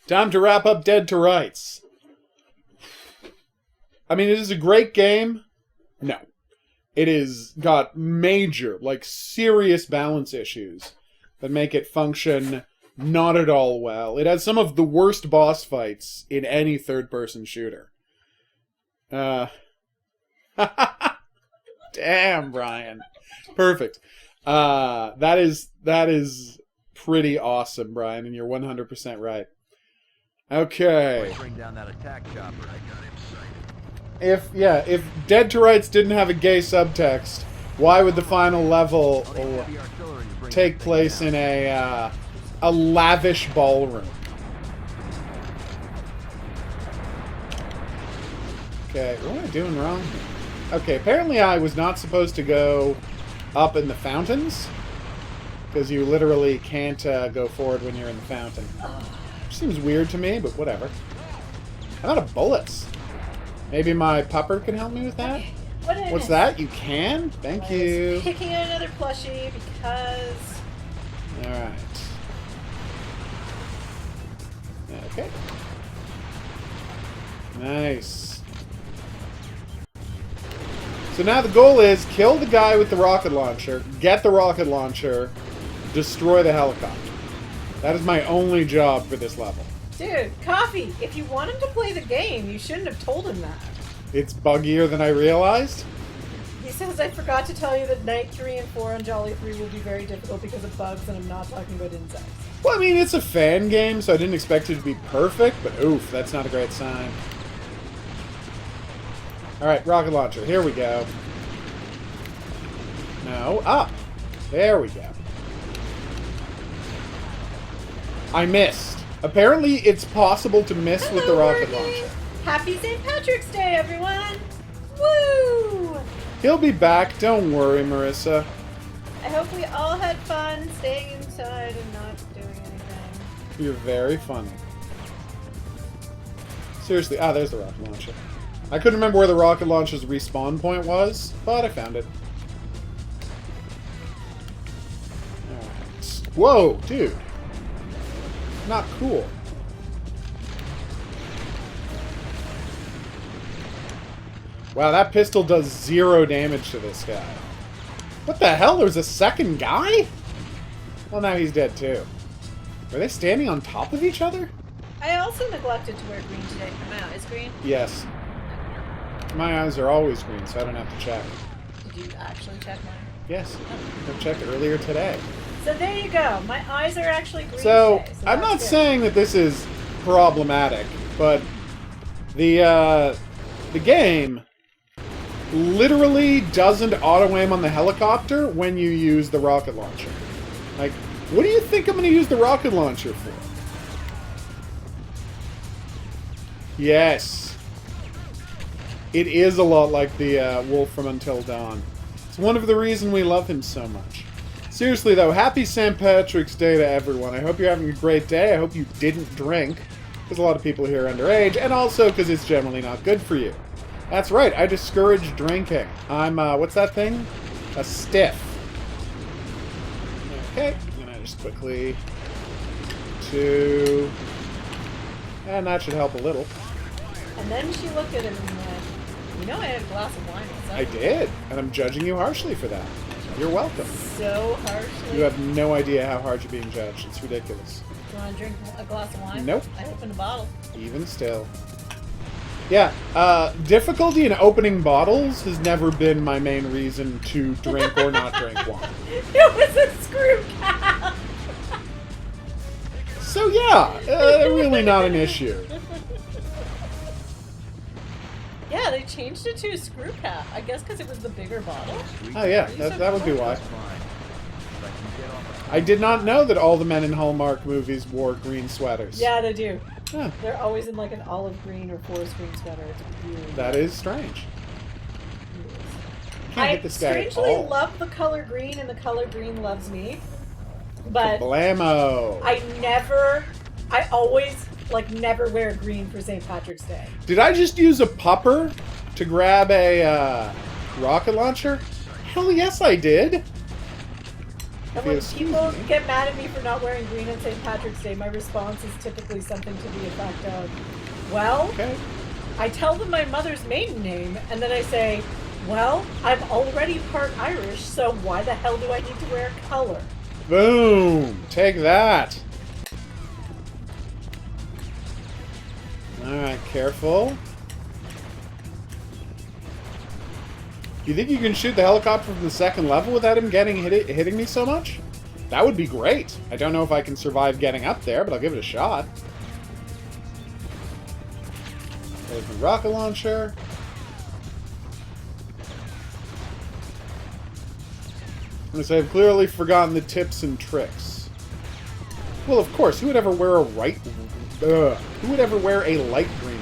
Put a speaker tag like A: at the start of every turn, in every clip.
A: Time to wrap up Dead to Rights. I mean, it is a great game. No. It has got major, like, serious balance issues that make it function not at all well. It has some of the worst boss fights in any third-person shooter. Damn, Brian. Perfect. That is pretty awesome, Brian, and you're 100% right. Okay.
B: Bring down that attack chopper. I got him sighted.
A: If Dead to Rights didn't have a gay subtext, why would the final level take place in a lavish ballroom? Okay, what am I doing wrong here? Okay, apparently I was not supposed to go up in the fountains, because you literally can't go forward when you're in the fountain. Which seems weird to me, but whatever. I'm out of bullets. Maybe my pupper can help me with that? What's that? You can? Thank you.
C: Picking out another plushie because...
A: Alright. Okay. Nice. So now the goal is kill the guy with the rocket launcher, get the rocket launcher, destroy the helicopter. That is my only job for this level.
C: Dude, Coffee, if you want him to play the game, you shouldn't have told him that.
A: It's buggier than I realized.
C: He says, I forgot to tell you that Night 3 and 4 on Jolly 3 will be very difficult because of bugs, and I'm not talking about insects.
A: Well, I mean, it's a fan game, so I didn't expect it to be perfect, but oof, that's not a great sign. Alright, rocket launcher, here we go. No, up! There we go. I missed. Apparently, it's possible to miss with the rocket launcher.
C: Happy St. Patrick's Day, everyone! Woo!
A: He'll be back, don't worry, Marissa.
C: I hope we all had fun staying inside and not doing anything.
A: You're very funny. Seriously, there's the rocket launcher. I couldn't remember where the rocket launcher's respawn point was, but I found it. Alright. Whoa, dude. Not cool. Wow, that pistol does 0 damage to this guy. What the hell? There's a second guy? Well, now he's dead too. Are they standing on top of each other?
C: I also neglected to wear green today. My eye is green.
A: Yes. My eyes are always green, so I don't have to check.
C: Did you actually check mine?
A: Yes. I checked earlier today.
C: So there you go. My eyes are actually green
A: So,
C: today,
A: I'm not
C: that's good.
A: saying that this is problematic, but the game literally doesn't auto-aim on the helicopter when you use the rocket launcher. Like, what do you think I'm going to use the rocket launcher for? Yes. It is a lot like the Wolf from Until Dawn. It's one of the reasons we love him so much. Seriously, though, happy St. Patrick's Day to everyone. I hope you're having a great day. I hope you didn't drink, because a lot of people here are underage, and also because it's generally not good for you. That's right, I discourage drinking. I'm, what's that thing? A stiff. Okay, I'm gonna just quickly... 2... And that should help a little.
C: And then she looked at him and went, you know I had a glass of wine outside.
A: I did, and I'm judging you harshly for that. You're welcome.
C: So harshly.
A: You have no idea how hard you're being judged. It's ridiculous.
C: You want to drink a glass of wine?
A: Nope.
C: I opened a bottle.
A: Even still. Yeah, difficulty in opening bottles has never been my main reason to drink or not drink wine.
C: It was a screw cap!
A: So yeah, really not an issue.
C: Yeah, they changed it to a screw cap. I guess because it was the bigger bottle.
A: Oh yeah, that would be why. I did not know that all the men in Hallmark movies wore green sweaters.
C: Yeah, they do.
A: Huh,
C: They're always in like an olive green or forest green sweater. It's weird.
A: that is strange. Can't
C: I
A: hit this guy at
C: strangely
A: all.
C: love the color green, and the color green loves me. But
A: Blammo.
C: I always like never wear green for St. Patrick's Day.
A: Did I just use a pupper to grab a rocket launcher? Hell yes, I did.
C: And when people get mad at me for not wearing green on St. Patrick's Day, my response is typically something to the effect of, well,
A: Okay.
C: I tell them my mother's maiden name, and then I say, well, I'm already part Irish, so why the hell do I need to wear color?
A: Boom! Take that! Alright, careful. You think you can shoot the helicopter from the second level without him hitting me so much? That would be great. I don't know if I can survive getting up there, but I'll give it a shot. There's the rocket launcher. I'm going to say I've clearly forgotten the tips and tricks. Well, of course, who would ever wear a light green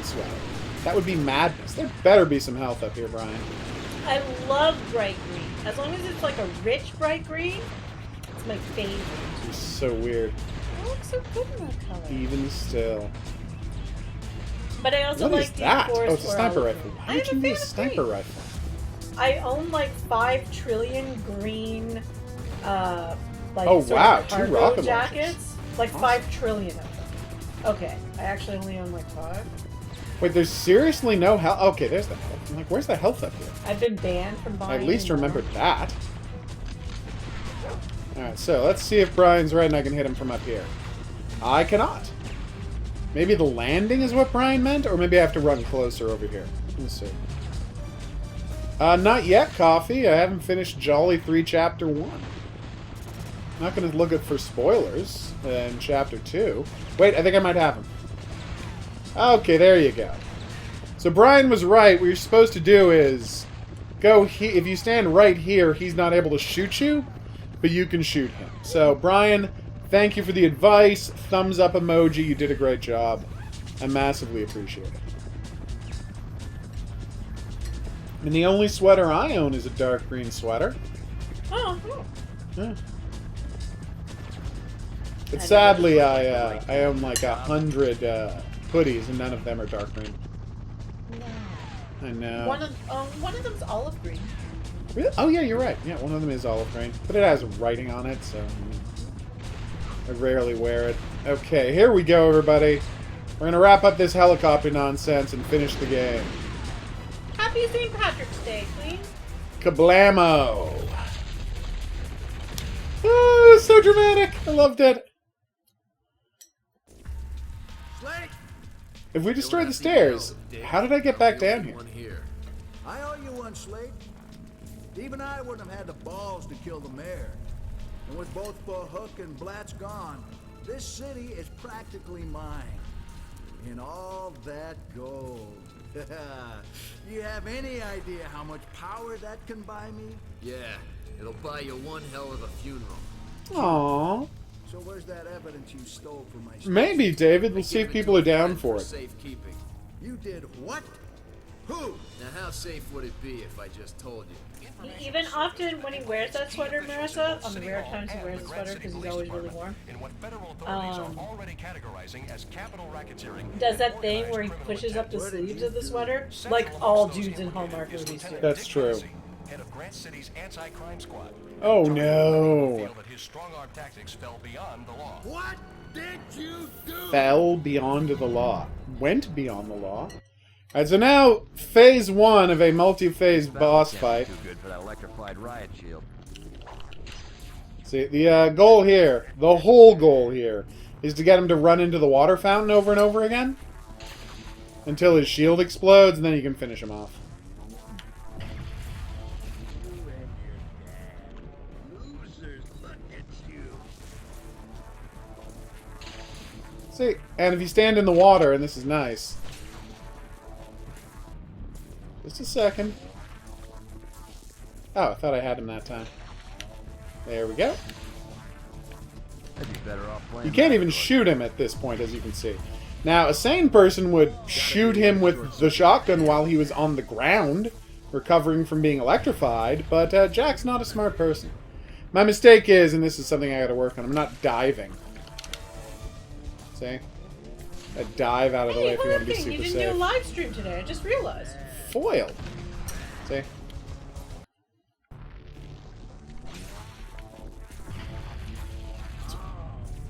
A: sweater? That would be madness. There better be some health up here, Brian.
C: I love bright green. As long as it's like a rich bright green, it's my favorite.
A: It's so weird.
C: It looks so good in that color.
A: Even still.
C: But I also
A: What
C: like
A: is
C: Deep
A: that?
C: Forest
A: Oh, it's a
C: or
A: sniper
C: Elephant.
A: rifle. Why
C: I
A: would
C: am
A: you
C: a
A: use a
C: fan of
A: sniper
C: green.
A: rifle?
C: I own like 5 trillion green, like
A: Oh,
C: sort
A: wow,
C: of
A: 2
C: cargo
A: rocket
C: jackets.
A: launchers.
C: Like
A: Awesome.
C: 5 trillion of them. Okay, I actually only own like 5.
A: Wait, there's seriously no health? Okay, there's the health. I'm like, where's the health up here?
C: I've been banned from
A: I
C: buying.
A: at least
C: more.
A: remembered that. Alright, so let's see if Brian's right and I can hit him from up here. I cannot. Maybe the landing is what Brian meant? Or maybe I have to run closer over here. Let's see. Not yet, Coffee. I haven't finished Jolly 3 Chapter 1. Not going to look for spoilers in Chapter 2. Wait, I think I might have him. Okay, there you go. So Brian was right. What you're supposed to do is go if you stand right here, he's not able to shoot you, but you can shoot him. So Brian, thank you for the advice. Thumbs up emoji. You did a great job. I massively appreciate it. And the only sweater I own is a dark green sweater.
C: Oh,
A: Yeah. But sadly, I own like 100 hoodies, and none of them are dark green.
C: no.
A: I know.
C: One of them's olive green.
A: Really? Oh yeah, you're right. Yeah, one of them is olive green, but it has writing on it, so I rarely wear it. Okay, here we go, everybody. We're gonna wrap up this helicopter nonsense and finish the game.
C: Happy St. Patrick's Day, Queen.
A: Kablamo! Oh, so dramatic! I loved it.
B: Slate!
A: If we destroy the stairs, how did I get back down here?
B: One here.
D: I owe you one, Slate. Even I wouldn't have had the balls to kill the mayor. And with both Hook and Blatz gone, this city is practically mine. In all that gold. You have any idea how much power that can buy me?
B: Yeah, it'll buy you one hell of a funeral.
A: Aww.
D: So where's that evidence you stole from my
A: Maybe, David. We'll see if
B: Give it
A: people
B: to
A: are
B: a
A: down
B: friend
A: for it.
B: Safekeeping.
D: You did what? Who?
B: Now, how safe would it be if I just told you?
C: Even often when he wears that sweater, Marissa, on the rare times he wears a sweater because he's always really warm,
E: in what federal authorities are already categorizing as capital racketeering.
C: does that thing where he pushes up the sleeves of the sweater, like all dudes in Hallmark movies do.
A: That's true.
E: Head of Grant City's anti-crime squad.
A: Oh
E: Tony
A: no.
E: feel that his strong-arm tactics fell beyond the law.
D: What did you do?
A: Fell beyond the law. Went beyond the law. Alright, so now, phase 1 of a multi-phase boss fight.
F: Too good for that electrified riot shield.
A: See, the goal here, the whole goal here, is to get him to run into the water fountain over and over again. Until his shield explodes, and then you can finish him off. See, and if you stand in the water, and this is nice. Just a second. Oh, I thought I had him that time. There we go.
F: I'd be better off playing.
A: You can't
F: that
A: even
F: card.
A: shoot him at this point, as you can see. Now, a sane person would shoot him with the shotgun while he was on the ground, recovering from being electrified, but Jack's not a smart person. My mistake is, and this is something I gotta work on, I'm not diving. See? I dive out of the way
C: Hey,
A: if you
C: one
A: want to be
C: thing, you
A: super
C: didn't do a
A: safe.
C: live stream today. I just realized.
A: Foil. See?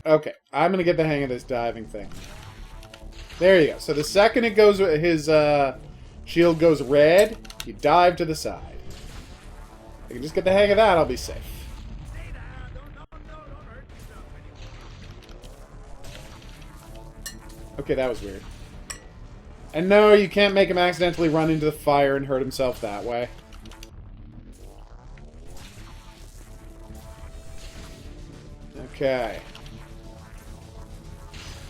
A: Okay, I'm gonna get the hang of this diving thing. There you go. So the second it goes, his shield goes red, you dive to the side. If I can just get the hang of that, I'll be safe. Okay, that was weird. And no, you can't make him accidentally run into the fire and hurt himself that way. Okay.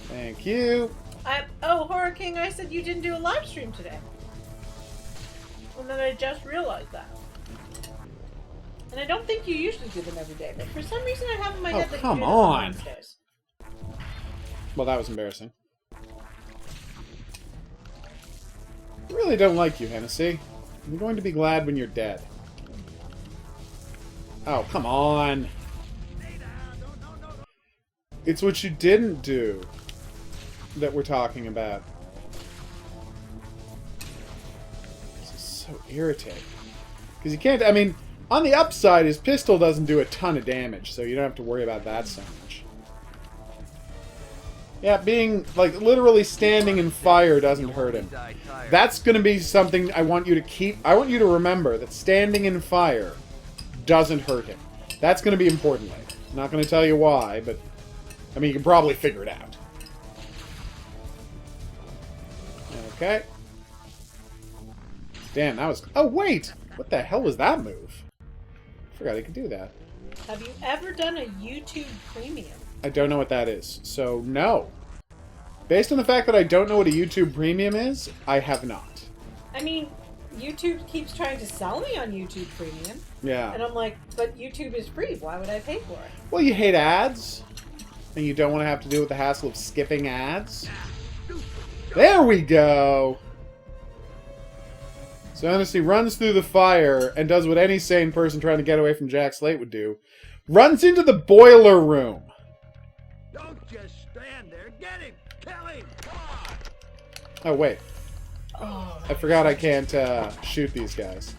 A: Thank you.
C: Oh, Horror King, I said you didn't do a live stream today. And then I just realized that. And I don't think you usually do them every day, but for some reason I have in my head that
A: come
C: you do them
A: on.
C: Wednesdays.
A: Well, that was embarrassing. I really don't like you, Hennessy. I'm going to be glad when you're dead. Oh, come on. It's what you didn't do that we're talking about. This is so irritating. Because you can't... I mean, on the upside, his pistol doesn't do a ton of damage, so you don't have to worry about that so much. Yeah, being, like, literally standing in fire doesn't hurt him. That's going to be something I want you to keep... I want you to remember that standing in fire doesn't hurt him. That's going to be important later. I'm not going to tell you why, but... I mean, you can probably figure it out. Okay. Damn, that was... Oh, wait! What the hell was that move? I forgot I could do that.
C: Have you ever done a YouTube Premium?
A: I don't know what that is, so no. Based on the fact that I don't know what a YouTube Premium is, I have not.
C: I mean, YouTube keeps trying to sell me on YouTube Premium.
A: Yeah.
C: And I'm like, but YouTube is free. Why would I pay for it?
A: Well, you hate ads, and you don't want to have to deal with the hassle of skipping ads. There we go! So Hennessy runs through the fire and does what any sane person trying to get away from Jack Slate would do. Runs into the boiler room.
D: Don't just stand there. Get him. Kill him. Come on.
A: Oh, wait. I forgot I can't shoot these guys.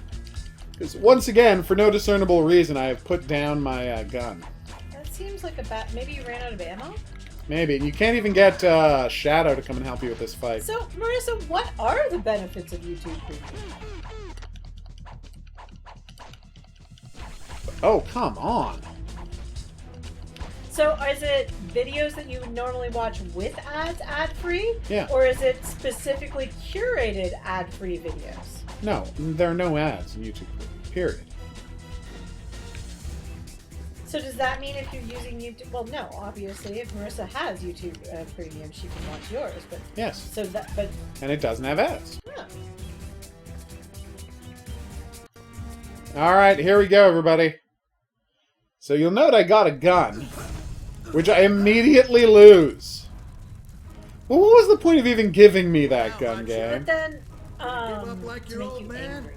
A: Because once again, for no discernible reason, I have put down my gun.
C: That seems like a bad... Maybe you ran out of ammo?
A: Maybe. And you can't even get Shadow to come and help you with this fight.
C: So, Marissa, what are the benefits of YouTube Premium?
A: Oh, come on.
C: So, is it videos that you would normally watch with ads, ad-free?
A: Yeah.
C: Or is it specifically curated ad-free videos?
A: No, there are no ads in YouTube, period.
C: So does that mean if you're using YouTube... Well, no, obviously, if Marissa has YouTube Premium, she can watch yours, but...
A: Yes.
C: So that... But...
A: And it doesn't have ads.
C: Huh.
A: Alright, here we go, everybody. So you'll note I got a gun, which I immediately lose. Well, what was the point of even giving me that gun,
C: But
A: game?
C: then...
D: up like
C: to
D: your
C: make
D: old
C: you
D: man?
C: angry.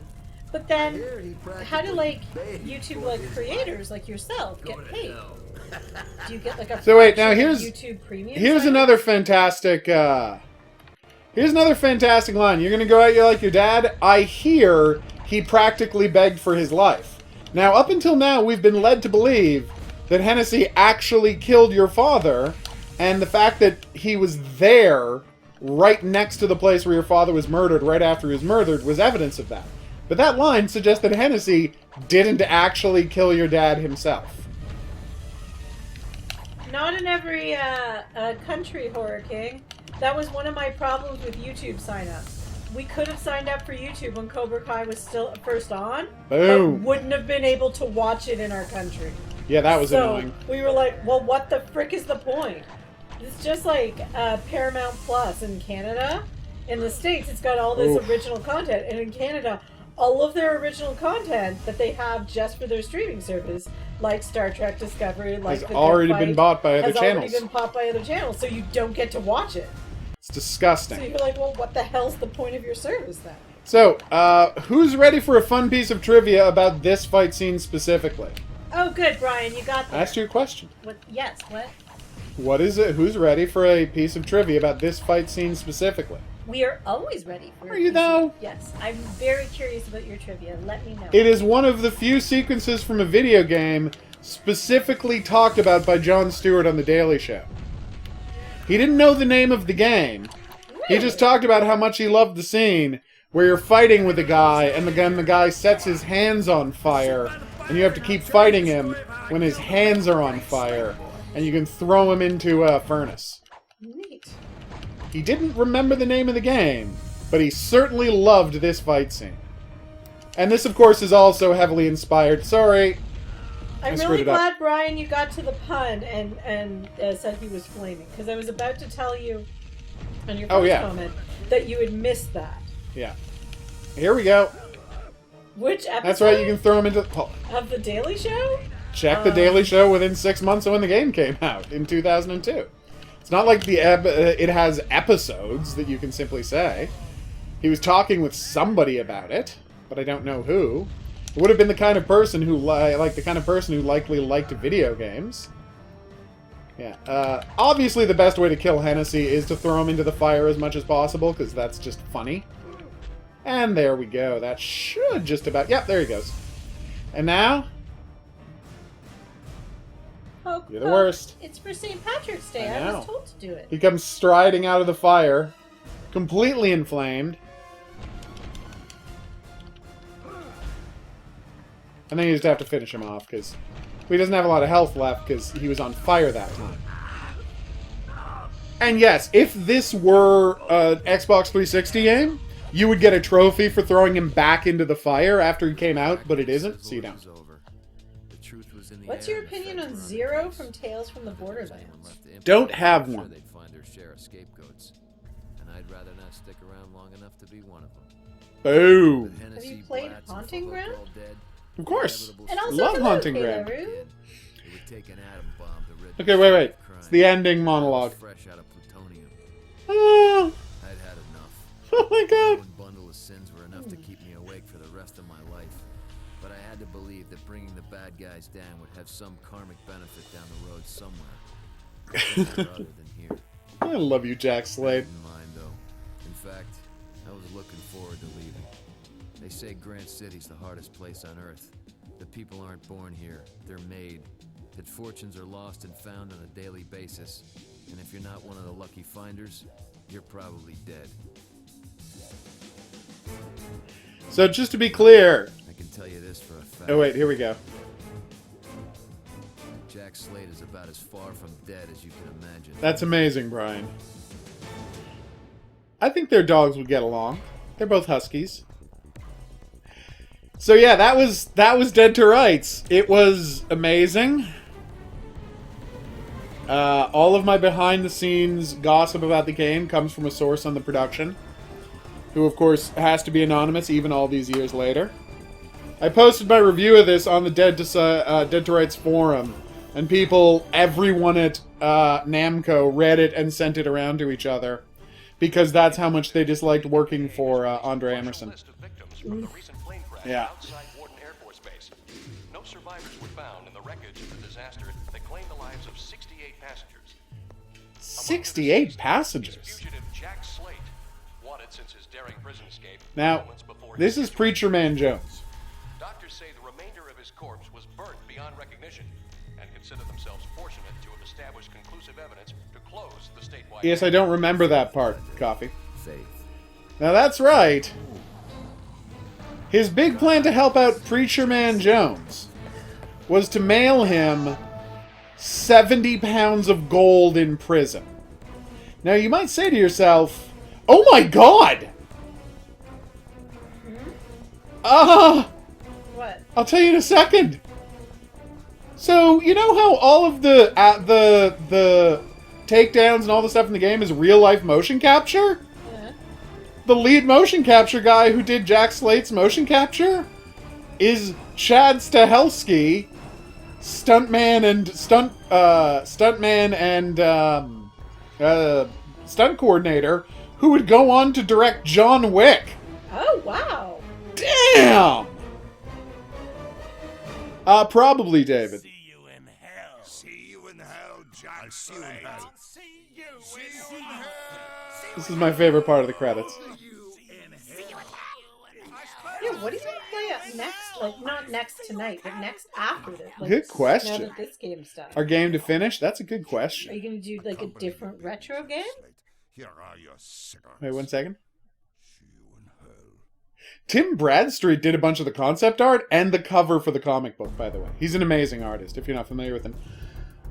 C: But then,
D: Here he
C: how do, like,
D: practically begged
C: YouTube,
D: for
C: like,
D: his
C: creators like yourself get paid? Do you get, like, a
A: So wait, now
C: fraction of
A: here's-
C: YouTube Premium?
A: Here's
C: sign-up?
A: another fantastic, here's another fantastic line. You're gonna go out like your dad? I hear he practically begged for his life. Now, up until now, we've been led to believe that Hennessy actually killed your father, and the fact that he was there, right next to the place where your father was murdered, right after he was murdered, was evidence of that. But that line suggests that Hennessy didn't actually kill your dad himself.
C: Not in every country, Horror King. That was one of my problems with YouTube sign-ups. We could have signed up for YouTube when Cobra Kai was still first on,
A: Boom.
C: but wouldn't have been able to watch it in our country.
A: Yeah, that was
C: So
A: annoying.
C: we were like, well, what the frick is the point? It's just like Paramount Plus in Canada. In the States, it's got all this
A: Oof.
C: original content, and in Canada, all of their original content that they have just for their streaming service, like Star Trek Discovery, like
A: Has
C: The Good
A: already
C: Fight,
A: been bought by other
C: has
A: channels.
C: already been bought by other channels, so you don't get to watch it.
A: It's
C: So
A: disgusting.
C: you're like, well, what the hell's the point of your service then?
A: So, who's ready for a fun piece of trivia about this fight scene specifically?
C: Oh, good, Brian, you got
A: I
C: that.
A: asked you a question.
C: What? Yes, what?
A: What is it? Who's ready for a piece of trivia about this fight scene specifically?
C: We are always ready for.
A: Are you though?
C: Yes, I'm very curious about your trivia. Let me know.
A: It is one of the few sequences from a video game specifically talked about by Jon Stewart on The Daily Show. He didn't know the name of the game. He just talked about how much he loved the scene where you're fighting with a guy, and the guy sets his hands on fire, and you have to keep fighting him when his hands are on fire, and you can throw him into a furnace.
C: Neat.
A: He didn't remember the name of the game, but he certainly loved this fight scene. And this, of course, is also heavily inspired. Sorry.
C: I'm
A: screwed
C: really
A: it up.
C: glad, Brian, you got to the pun and said he was flaming, because I was about to tell you on your first comment that you had missed that.
A: Yeah. Here we go.
C: Which episode?
A: That's right, you can throw him into...
C: Of The Daily Show?
A: Check The Daily Show within 6 months of when the game came out, in 2002. It's not like it has episodes that you can simply say. He was talking with somebody about it, but I don't know who. It would have been the kind of person who likely liked video games. Yeah. Obviously, the best way to kill Hennessy is to throw him into the fire as much as possible, because that's just funny. And there we go. That should just about... Yep, there he goes. And now...
C: Poke,
A: You're the worst.
C: It's for St. Patrick's Day.
A: I
C: I
A: know.
C: was told to do it.
A: He comes striding out of the fire, completely inflamed. And then you just have to finish him off, because he doesn't have a lot of health left, because he was on fire that time. And yes, if this were an Xbox 360 game, you would get a trophy for throwing him back into the fire after he came out, but it isn't, so you don't.
C: What's your opinion on Zero from Tales from the Borderlands?
A: Don't have one.
F: They'd find their share of scapegoats, and I'd rather not stick around long enough to be one of them.
A: Boom.
C: Have you played Haunting Ground?
A: Of course.
C: And also
A: Love
C: hello,
A: Haunting Ground.
C: Kayla Rue.
F: It would take an atom bomb to rid
A: Okay, wait. It's the ending monologue.
F: fresh out of plutonium.
A: Oh,
F: I'd had enough.
A: oh my god.
F: One bundle of sins were enough to keep me awake for the rest of my life. But I had to believe that bringing the bad guys down would have some karmic benefit down the road somewhere. Other than here.
A: I love you, Jack Slade.
F: Didn't mind though. In fact, I was looking forward to leaving. They say Grant City's the hardest place on Earth. The people aren't born here, they're made. That fortunes are lost and found on a daily basis. And if you're not one of the lucky finders, you're probably dead.
A: So just to be clear...
F: I can tell you this for a fact.
A: Oh wait, here we go.
F: Jack Slade is about as far from dead as you can imagine.
A: That's amazing, Brian. I think their dogs would get along. They're both huskies. So yeah, that was Dead to Rights. It was amazing. All of my behind-the-scenes gossip about the game comes from a source on the production, who of course has to be anonymous even all these years later. I posted my review of this on the Dead to Rights forum, and everyone at Namco read it and sent it around to each other, because that's how much they disliked working for Andre Emerson. Yeah.
E: Outside Warden Air Force Base. No survivors were found in the wreckage of the disaster that claimed the lives of 68 passengers.
A: 68 passengers?
E: Fugitive Jack Slate, wanted since his daring prison escape.
A: Now,
E: moments before
A: this
E: his
A: is Preacher Man Jones.
E: Doctors say the remainder of his corpse was burnt beyond recognition, and consider themselves fortunate to have established conclusive evidence to close the statewide.
A: Yes, I don't remember that part, Coffee.
F: Faith.
A: Now that's right. His big plan to help out Preacher Man Jones was to mail him 70 pounds of gold in prison. Now you might say to yourself, oh my god!
C: What?
A: I'll tell you in a second. So, you know how all of the takedowns and all the stuff in the game is real-life motion capture?
C: Yeah.
A: The lead motion capture guy who did Jack Slate's motion capture is Chad Stahelski, stunt coordinator, who would go on to direct John Wick.
C: Oh, wow.
A: Damn! Probably, David.
G: See you in hell. See you in hell, Jack Slade. See you in hell.
A: This is my favorite part of the credits.
C: Yeah, what do you play up next Like, not next tonight, but next after this. Like,
A: Good question.
C: Now that this game's done.
A: Our game to finish? That's a good
C: Are
A: question.
C: you going to do, like, a different retro game?
G: Here are your cigarettes.
A: Wait 1 second.
G: See you in hell.
A: Tim Bradstreet did a bunch of the concept art and the cover for the comic book, by the way. He's an amazing artist, if you're not familiar with him.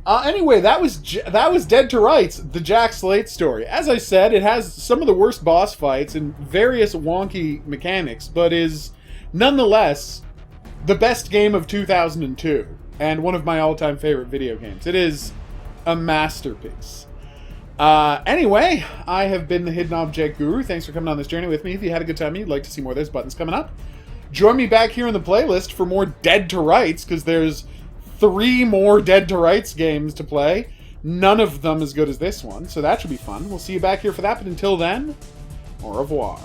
A: Anyway, that was Dead to Rights, the Jack Slate story. As I said, it has some of the worst boss fights and various wonky mechanics, but is nonetheless the best game of 2002 and one of my all-time favorite video games. It is a masterpiece. Anyway, I have been the Hidden Object Guru. Thanks for coming on this journey with me. If you had a good time and you'd like to see more, there's buttons coming up. Join me back here in the playlist for more Dead to Rights, because there's 3 more Dead to Rights games to play. None of them as good as this one, so that should be fun. We'll see you back here for that, but until then, au revoir.